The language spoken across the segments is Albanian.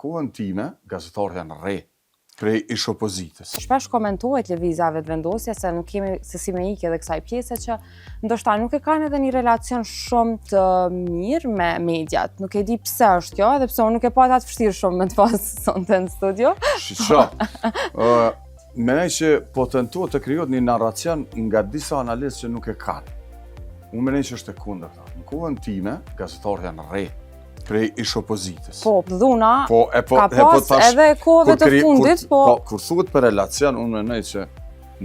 kohën time, gazetarët janë re, prej ish opozitës. Shpesh komentohet lëvizjave të vendosje se nuk kemi se si me ikje edhe kësaj pjese që ndoshta nuk e kanë edhe një relacion shumë të mirë me mediat. Nuk e di pse është kjo, edhe pse unë nuk e pata të vështirë shumë me të pas sonte në studio. Menaj që po tentuar të krijohet një narracion nga disa analistë që nuk e kanë. Unë menaj që është e kundërta. Në kohën time, gazetarët janë re, prej ish opozitës. Po, dhuna ka tash, pas edhe kohëve të fundit, po... Kur thuhet për relacion, unë menaj që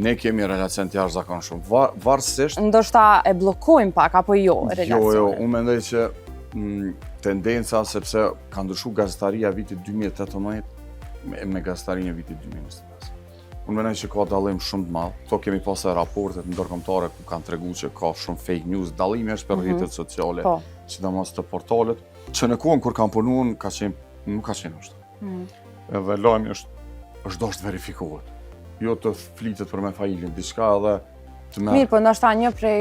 ne kemi relacion të jashtëzakonshëm, varësisht... Ndoshta e bllokojmë pak, apo jo, relacionin? Jo, unë menaj që tendenca, sepse ka ndryshuar gazetaria vitit 2018 me gazetarinë e vitit 2025. Unë menaj që ka dallim shumë të madh. Kto kemi pasur raportet ndërkombëtare ku kanë treguar që ka shumë fake news, dallimi është për rrjetet sociale, sidomos të portalet, që në kohën kur kanë punuar nuk ka qenë ashtu. Edhe lajmi është dashur të verifikohet. Jo të flitet për me failin diçka edhe të merr. Mirë, po ndoshta një prej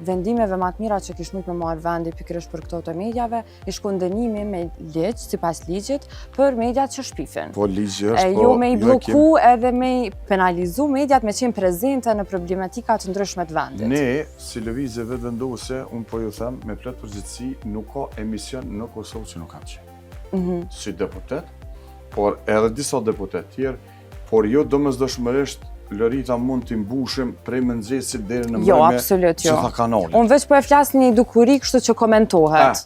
vendimeve më të mira që kish mujt me marrë vendi pikërisht për këto të medjave, ish kundënimi me ligj, sipas ligjit, për mediat që shpifin. Po ligji është, jo me i blloku edhe me i penalizu mediat me qenë prezente në problematika të ndryshme të vendit. Ne, si lëvizje vetëvendose, unë po ju them me plot përgjithësi, nuk ka emision në Kosovë që nuk kanë qenë. Si deputet, por edhe disa deputet tjerë, por jo domosdoshmërisht Lorita mund t'i mbushim prej mëngjesit deri në mbrëmje Jo, absolut jo. Që tha kanalit. Unë veç po e flas një dukuri kështu që komentohet.